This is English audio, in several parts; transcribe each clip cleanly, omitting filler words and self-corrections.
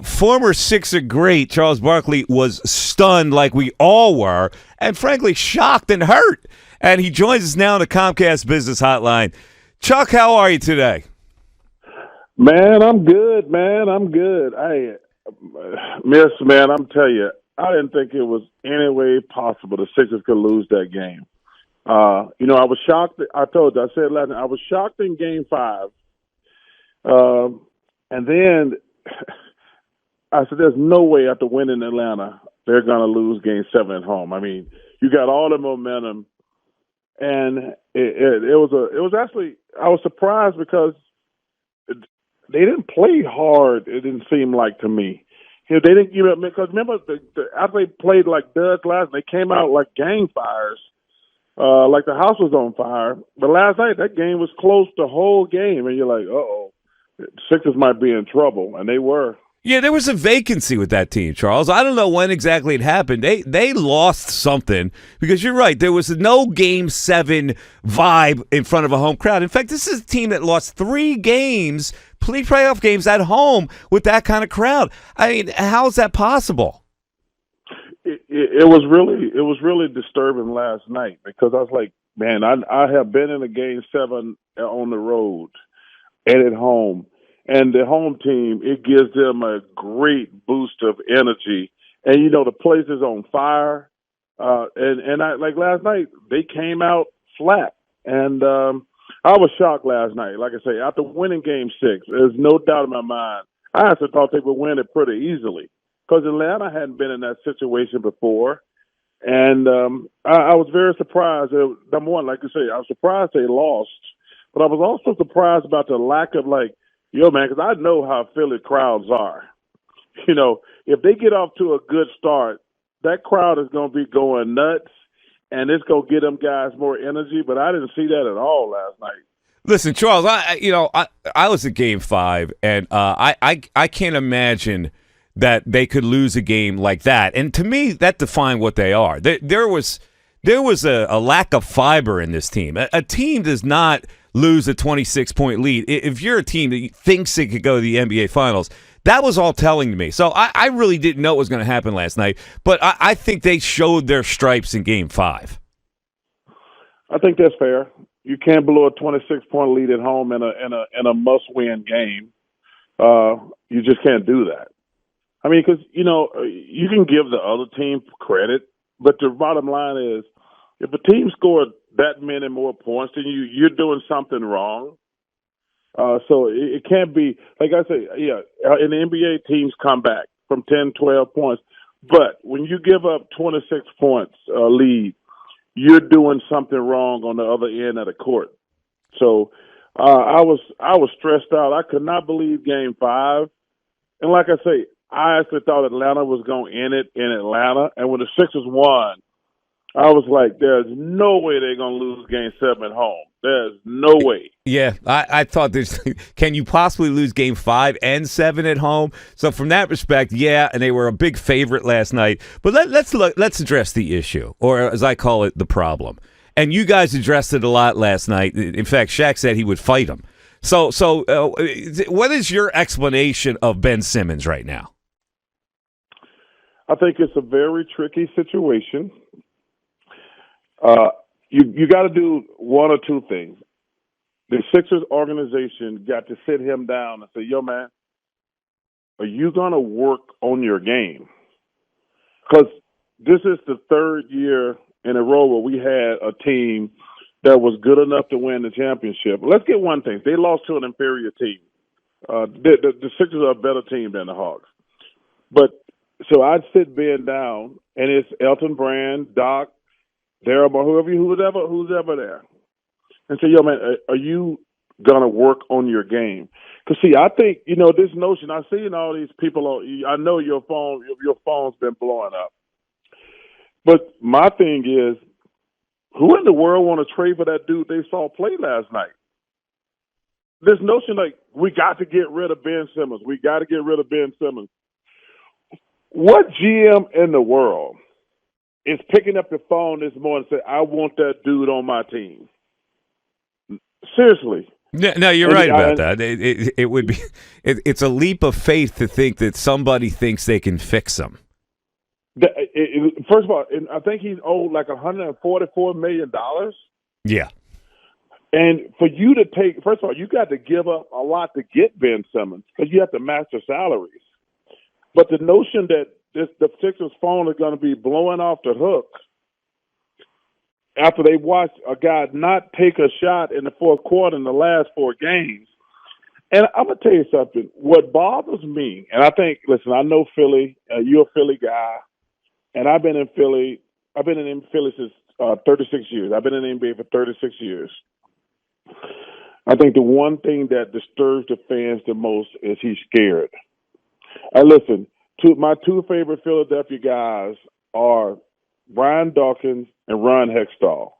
Former Sixer great Charles Barkley was stunned like we all were, and frankly shocked and hurt. And he joins us now on the Comcast Business Hotline. Chuck, how are you today? Man, I'm good, man. I'm good. Man, I'm telling you, I didn't think it was any way possible the Sixers could lose that game. I was shocked. I said last night, I was shocked in Game 5. And then I said, there's no way after winning Atlanta, they're going to lose Game 7 at home. I mean, you got all the momentum. And it was actually, I was surprised because they didn't play hard. It didn't seem like to me. They didn't give up because remember after they played like duds last, they came out like gang fires, like the house was on fire. But last night that game was close the whole game, and you're like, Sixers might be in trouble, and they were. Yeah, there was a vacancy with that team, Charles. I don't know when exactly it happened. They lost something because you're right. There was no Game 7 vibe in front of a home crowd. In fact, this is a team that lost 3 games, playoff games at home with that kind of crowd. I mean, how is that possible? It was really disturbing last night because I was like, man, I have been in a Game 7 on the road and at home. And the home team, it gives them a great boost of energy. And, the place is on fire. And I like last night, they came out flat. And I was shocked last night. Like I say, after winning Game 6, there's no doubt in my mind. I actually thought they would win it pretty easily because Atlanta hadn't been in that situation before. And I was very surprised. Number one, like I say, I was surprised they lost. But I was also surprised about the lack of man, because I know how Philly crowds are. If they get off to a good start, that crowd is going to be going nuts, and it's going to get them guys more energy. But I didn't see that at all last night. Listen, Charles, I was at Game 5, and I can't imagine that they could lose a game like that. And to me, that defined what they are. There was a lack of fiber in this team. A team does not lose a 26-point lead. If you're a team that thinks it could go to the NBA Finals, that was all telling to me. So I really didn't know what was going to happen last night, but I think they showed their stripes in Game 5. I think that's fair. You can't blow a 26-point lead at home in a must-win game. You just can't do that. I mean, because, you can give the other team credit, but the bottom line is if a team scored that many more points than you, you're doing something wrong. So it can't be, like I say, in the NBA, teams come back from 10, 12 points. But when you give up 26 points lead, you're doing something wrong on the other end of the court. So I was stressed out. I could not believe Game 5. And like I say, I actually thought Atlanta was going to end it in Atlanta. And when the Sixers won, I was like, there's no way they're going to lose Game 7 at home. There's no way. Yeah, I thought this. Can you possibly lose Game 5 and 7 at home? So from that respect, yeah, and they were a big favorite last night. But let's address the issue, or as I call it, the problem. And you guys addressed it a lot last night. In fact, Shaq said he would fight him. So what is your explanation of Ben Simmons right now? I think it's a very tricky situation. You got to do one or two things. The Sixers organization got to sit him down and say, yo, man, are you going to work on your game? Because this is the third year in a row where we had a team that was good enough to win the championship. Let's get one thing. They lost to an inferior team. The Sixers are a better team than the Hawks. But so I'd sit Ben down, and it's Elton Brand, Doc, Daryl, who's ever there, and say, yo, man, are you going to work on your game? Because, see, I think, this notion, I've seen all these people I know your phone's been blowing up. But my thing is, who in the world want to trade for that dude they saw play last night? This notion we got to get rid of Ben Simmons. We got to get rid of Ben Simmons. What GM in the world is picking up the phone this morning and say, I want that dude on my team? Seriously. No, you're right about that. It would be. It's a leap of faith to think that somebody thinks they can fix them. First of all, I think he's owed like $144 million. Yeah. And for you to take, first of all, you got to give up a lot to get Ben Simmons because you have to match the salaries. But the notion that the Sixers' phone is going to be blowing off the hook after they watch a guy not take a shot in the fourth quarter in the last 4 games. And I'm going to tell you something. What bothers me, and I think, listen, I know Philly. You're a Philly guy. And I've been in Philly. I've been in Philly since 36 years. I've been in the NBA for 36 years. I think the one thing that disturbs the fans the most is he's scared. Listen, my 2 favorite Philadelphia guys are Brian Dawkins and Ron Hextall.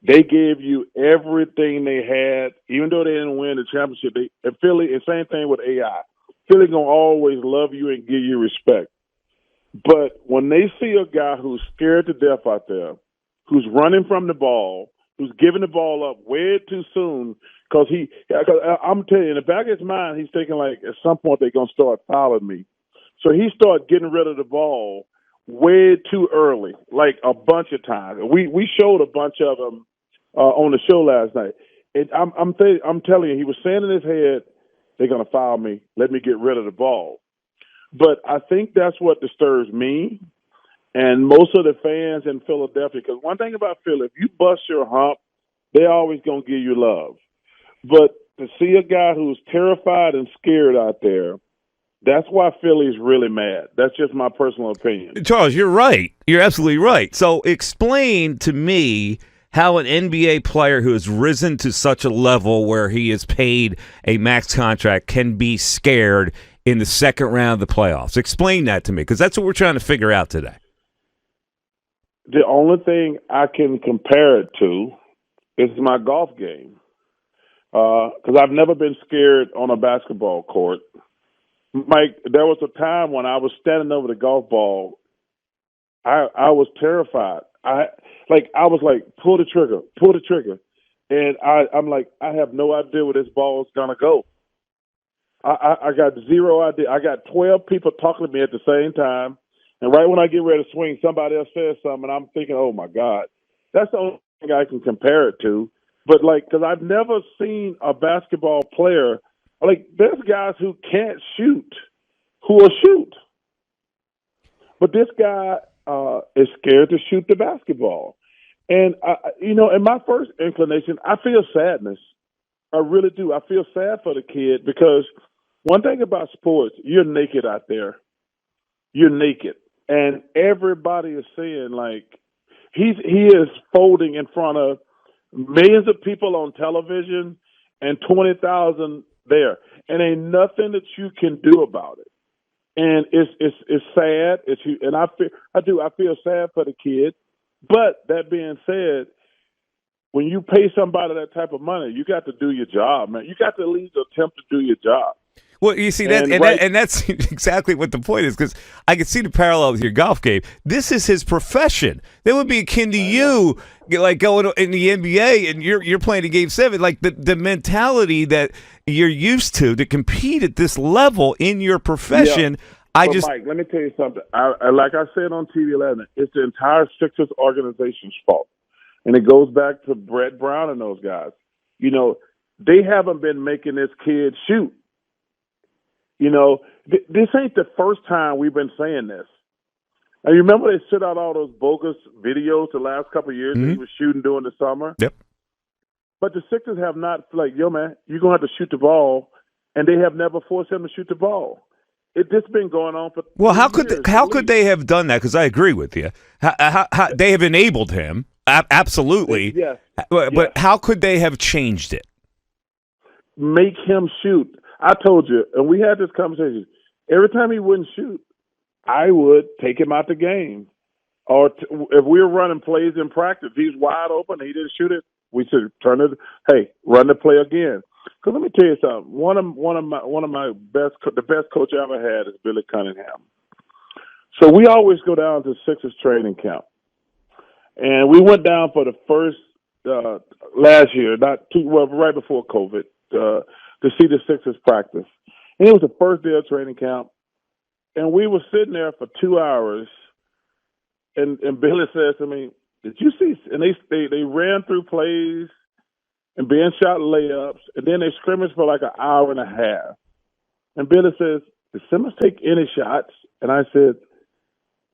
They gave you everything they had, even though they didn't win the championship. And Philly, and same thing with AI. Philly gonna always love you and give you respect. But when they see a guy who's scared to death out there, who's running from the ball, who's giving the ball up way too soon, because I'm telling you, in the back of his mind, he's thinking like, at some point they're gonna start fouling me. So he started getting rid of the ball way too early, like a bunch of times. We showed a bunch of them on the show last night. And I'm telling you, he was saying in his head, they're gonna foul me. Let me get rid of the ball. But I think that's what disturbs me and most of the fans in Philadelphia. Because one thing about Philly, if you bust your hump, they're always going to give you love. But to see a guy who's terrified and scared out there, that's why Philly's really mad. That's just my personal opinion. Charles, you're right. You're absolutely right. So explain to me how an NBA player who has risen to such a level where he is paid a max contract can be scared in the second round of the playoffs. Explain that to me, because that's what we're trying to figure out today. The only thing I can compare it to is my golf game. Because I've never been scared on a basketball court. Mike, there was a time when I was standing over the golf ball. I was terrified. I was like, pull the trigger. And I'm like, I have no idea where this ball is going to go. I got zero idea. I got 12 people talking to me at the same time. And right when I get ready to swing, somebody else says something, and I'm thinking, oh, my God. That's the only thing I can compare it to. But, because I've never seen a basketball player, there's guys who can't shoot, who will shoot. But this guy is scared to shoot the basketball. And, in my first inclination, I feel sadness. I really do. I feel sad for the kid because one thing about sports, you're naked out there. You're naked. And everybody is saying, he is folding in front of millions of people on television and 20,000 there. And ain't nothing that you can do about it. And it's sad. I feel sad for the kid. But that being said, when you pay somebody that type of money, you got to do your job, man. You got to at least attempt to do your job. Well, you see, that's exactly what the point is, because I can see the parallel with your golf game. This is his profession. That would be akin to you, going in the NBA and you're playing in Game 7. The mentality that you're used to compete at this level in your profession. Yeah. Mike, let me tell you something. Like I said on TV last night, it's the entire Sixers organization's fault. And it goes back to Brett Brown and those guys. They haven't been making this kid shoot. This ain't the first time we've been saying this. And you remember they sent out all those bogus videos the last couple of years that he was shooting during the summer? Yep. But the Sixers have not, yo, man, you're going to have to shoot the ball. And they have never forced him to shoot the ball. It's been going on for how could they have done that? Because I agree with you. How they have enabled him, absolutely. Yes. But how could they have changed it? Make him shoot. I told you, and we had this conversation. Every time he wouldn't shoot, I would take him out the game. Or if we were running plays in practice, he's wide open, he didn't shoot it, we should turn it. Hey, run the play again. Because let me tell you something. One of my the best coach I ever had is Billy Cunningham. So we always go down to Sixers training camp, and we went down for the first last year, right before COVID. to see the Sixers practice. And it was the first day of training camp, and we were sitting there for 2 hours. And Billy says to me, "Did you see?" And they ran through plays and Ben shot layups, and then they scrimmaged for like an hour and a half. And Billy says, "Did Simmons take any shots?" And I said,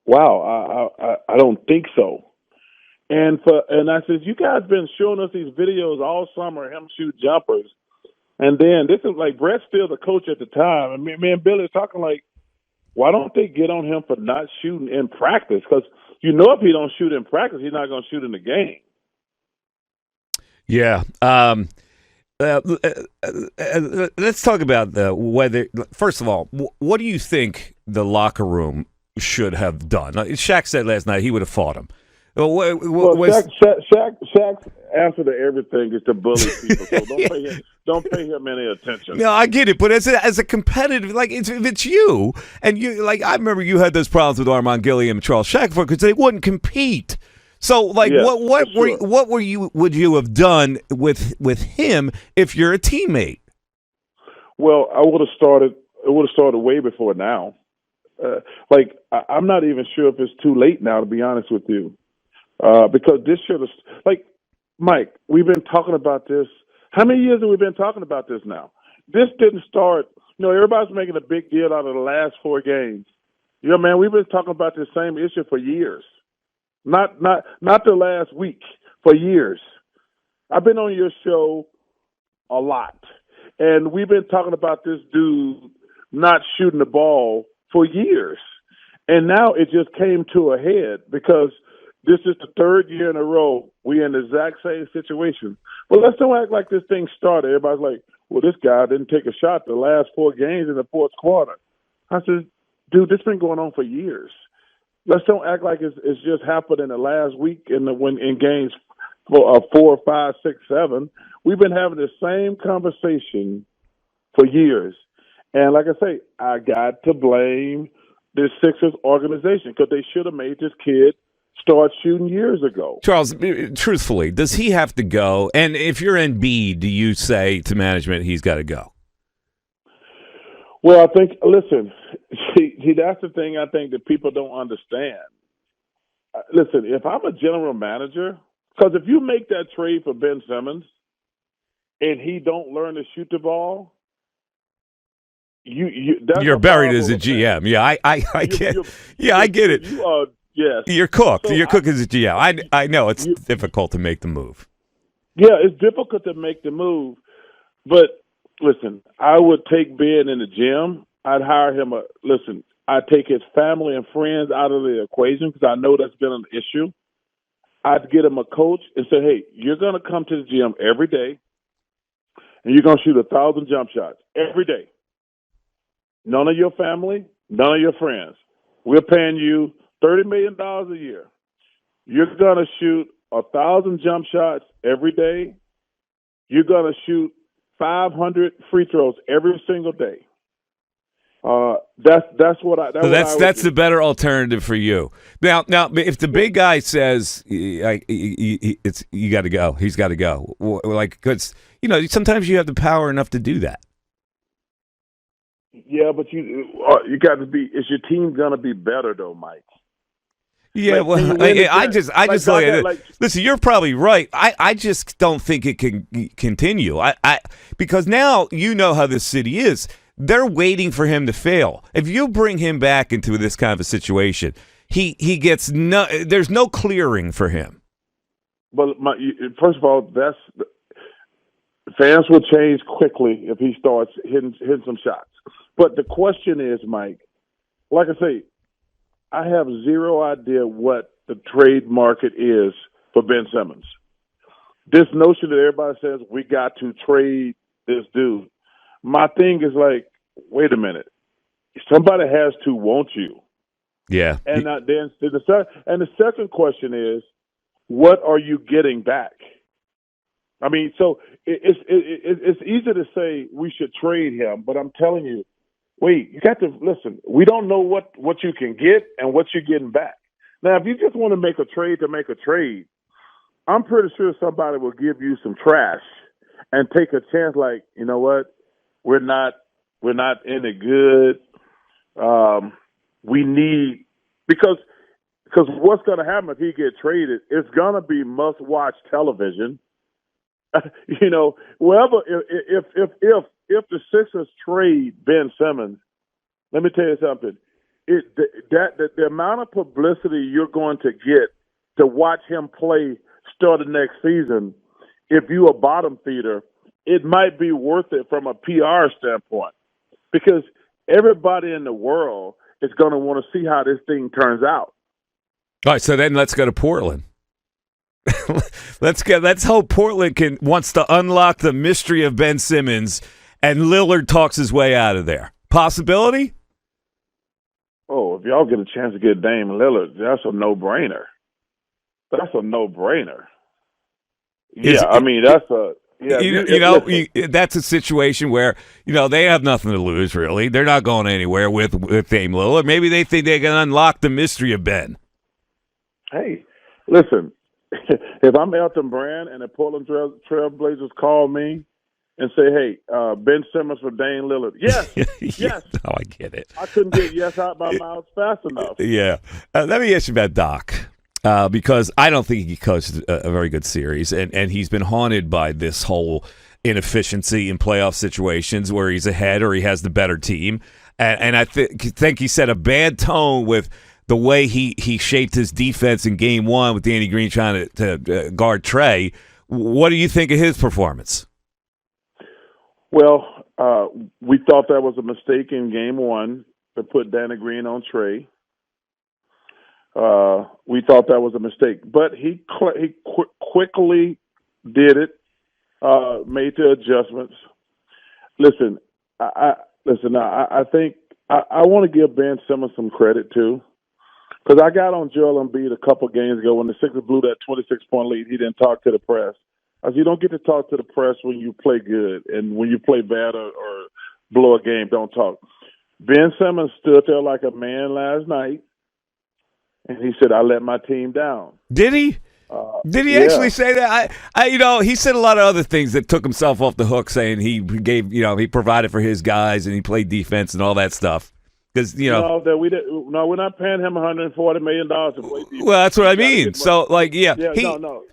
"Wow, I don't think so." And I said, "You guys been showing us these videos all summer, him shoot jumpers, and then this is like Brett's still the coach at the time, and me and Billy are talking like, why don't they get on him for not shooting in practice? Because you know if he don't shoot in practice, he's not going to shoot in the game." Yeah. Let's talk about the whether. First of all, what do you think the locker room should have done? Shaq said last night he would have fought him. Shaq's answer to everything is to bully people, so don't pay him any attention. No, I get it, but as a competitive, like if it's you and you, like I remember you had those problems with Armand Gilliam and Charles Shackelford because they wouldn't compete. So, like, yeah, what would you have done with him if you're a teammate? Well, I would have started. It would have started way before now. I'm not even sure if it's too late now, to be honest with you, because this should have. Like, Mike, we've been talking about this. How many years have we been talking about this now? This didn't start. You know, everybody's making a big deal out of the last 4 games. You know, man, we've been talking about this same issue for years. Not the last week, for years. I've been on your show a lot, and we've been talking about this dude not shooting the ball for years. And now it just came to a head because this is the 3rd year in a row we're in the exact same situation. But let's don't act like this thing started. Everybody's like, well, this guy didn't take a shot the last 4 games in the 4th quarter. I said, dude, this has been going on for years. Let's don't act like it's just happened in the last week when in games 4, 5, 6, 7. We've been having the same conversation for years. And like I say, I got to blame the Sixers organization because they should have made this kid start shooting years ago. Charles, truthfully, does he have to go? And if you're Embiid, do you say to management he's got to go? Well, I think, listen, see, that's the thing I think that people don't understand. Listen, if I'm a general manager, because if you make that trade for Ben Simmons and he don't learn to shoot the ball, you're buried as a GM. Yeah, I get. Yeah, I get it. You are, yes. You're cooked. You're cooked as a GM. I know it's difficult to make the move. Yeah, it's difficult to make the move, but listen, I would take Ben in the gym. I'd hire him I'd take his family and friends out of the equation because I know that's been an issue. I'd get him a coach and say, hey, you're going to come to the gym every day and you're going to shoot 1,000 jump shots every day. None of your family, none of your friends. We're paying you $30 million a year. You're going to shoot 1,000 jump shots every day. You're going to shoot 500 free throws every single day. That's what I. That's the better alternative for you. Now, if the big guy says it's you got to go, he's got to go. Like, because sometimes you have the power enough to do that. Yeah, but you got to be. Is your team gonna be better though, Mike? Yeah, I just look at it. Listen, you're probably right. I just don't think it can continue. Because now you know how this city is. They're waiting for him to fail. If you bring him back into this kind of a situation, he gets there's no clearing for him. But first of all, fans will change quickly if he starts hitting some shots. But the question is, Mike, like I say, I have zero idea what the trade market is for Ben Simmons. This notion that everybody says we got to trade this dude. My thing is like, wait a minute. Somebody has to want you. Yeah. And then the second question is, what are you getting back? I mean, so it's easy to say we should trade him, but I'm telling you, wait, you got to listen. We don't know what you can get and what you're getting back. Now, if you just want to make a trade to make a trade, I'm pretty sure somebody will give you some trash and take a chance. Like, you know what, we're not in it good. We need because what's going to happen if he gets traded? It's going to be must-watch television. You know, wherever if the Sixers trade Ben Simmons, let me tell you something. The amount of publicity you're going to get to watch him play start the next season, if you a bottom feeder, it might be worth it from a PR standpoint because everybody in the world is going to want to see how this thing turns out. All right, so then let's go to Portland. Let's hope Portland wants to unlock the mystery of Ben Simmons and Lillard talks his way out of there. Possibility? Oh, if y'all get a chance to get Dame Lillard, that's a no-brainer. That's a situation where they have nothing to lose. Really, they're not going anywhere with Dame Lillard. Maybe they think they can unlock the mystery of Ben. Hey, listen. If I'm Elton Brand and the Portland Trail Blazers call me and say, "Hey, Ben Simmons for Dame Lillard," yes, yes. Oh, I get it. I couldn't get yes out my mouth fast enough. Yeah. Let me ask you about Doc. Because I don't think he coached a very good series, and he's been haunted by this whole inefficiency in playoff situations where he's ahead or he has the better team. And I think he set a bad tone with the way he shaped his defense in Game 1 with Danny Green trying to guard Trey. What do you think of his performance? Well, we thought that was a mistake in Game 1 to put Danny Green on Trey. We thought that was a mistake, but he quickly did it, made the adjustments. Listen, I think I want to give Ben Simmons some credit too, because I got on Joel Embiid a couple games ago when the Sixers blew that 26-point lead. He didn't talk to the press. I said, you don't get to talk to the press when you play good, and when you play bad or blow a game, don't talk. Ben Simmons stood there like a man last night. And he said, "I let my team down." Did he? Did he actually say that? He said a lot of other things that took himself off the hook, saying he gave, he provided for his guys and he played defense and all that stuff. Because we're not paying him $140 million to play defense. Well, that's what I mean. So,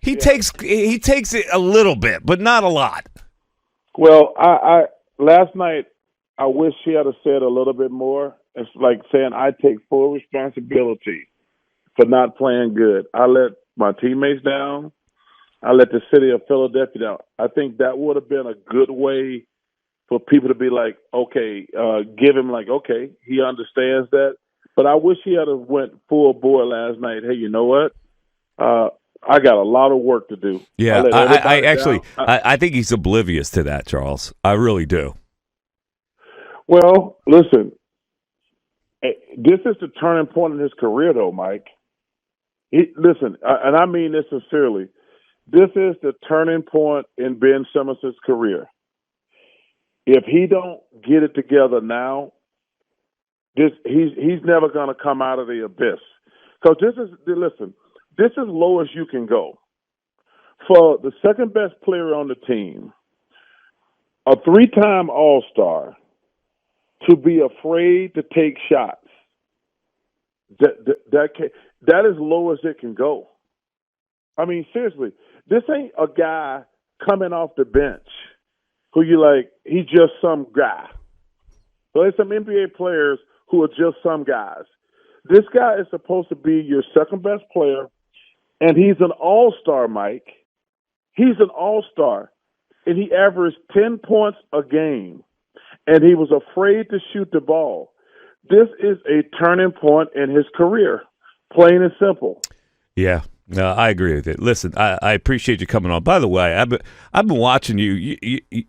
he takes it a little bit, but not a lot. Well, I last night I wish he had said a little bit more. It's like saying I take full responsibility for not playing good. I let my teammates down. I let the city of Philadelphia down. I think that would have been a good way for people to be like, okay, give him like, okay, he understands that. But I wish he had went full bore last night. Hey, you know what? I got a lot of work to do. Yeah, I think he's oblivious to that, Charles. I really do. Well, listen, this is the turning point in his career, though, Mike. Listen, and I mean this sincerely. This is the turning point in Ben Simmons' career. If he don't get it together now, he's never going to come out of the abyss. Because this is low as you can go. For the second best player on the team, a 3-time All-Star, to be afraid to take shots, that is low as it can go. I mean, seriously, this ain't a guy coming off the bench who he's just some guy. So there's some NBA players who are just some guys. This guy is supposed to be your second best player, and he's an all-star, Mike. He's an all-star, and he averaged 10 points a game, and he was afraid to shoot the ball. This is a turning point in his career. Plain and simple. Yeah, I agree with it. Listen, I appreciate you coming on. By the way, I've been watching you.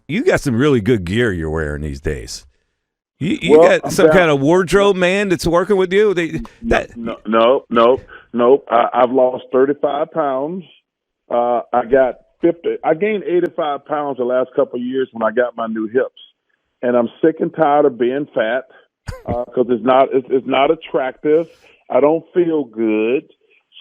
You got some really good gear you're wearing these days. You got some kind of wardrobe man that's working with you. No. I've lost 35 pounds. I got 50. I gained 85 pounds the last couple of years when I got my new hips, and I'm sick and tired of being fat because it's not attractive. I don't feel good.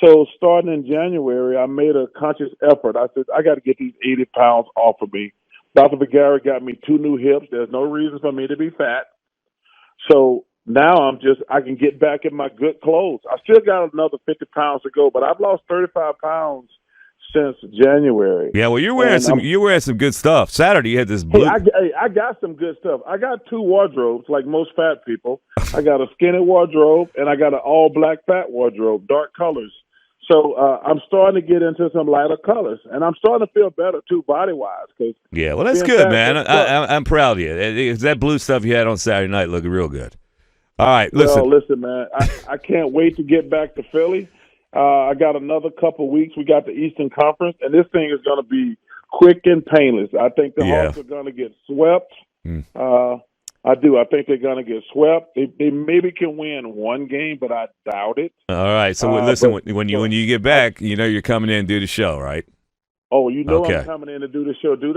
So starting in January, I made a conscious effort. I said, I got to get these 80 pounds off of me Dr. Vergara got me 2 new hips. There's no reason for me to be fat. So now I can get back in my good clothes. I still got another 50 pounds to go, but I've lost 35 pounds since January. Yeah, well, you're wearing some good stuff. Saturday you had this blue. I got some good stuff. I got 2 wardrobes, like most fat people. I got a skinny wardrobe and I got an all black fat wardrobe, dark colors. So I'm starting to get into some lighter colors, and I'm starting to feel better too, body wise. Yeah, well, that's good, man. I'm proud of you. That blue stuff you had on Saturday night looked real good. All right, listen. Well, listen, man. I can't wait to get back to Philly. I got another couple weeks. We got the Eastern Conference, and this thing is going to be quick and painless. I think the Hawks are going to get swept. I do. I think they're going to get swept. They maybe can win one game, but I doubt it. All right. So listen, when you get back, you know you're coming in and do the show, right? Oh, you know okay. I'm coming in to do the show.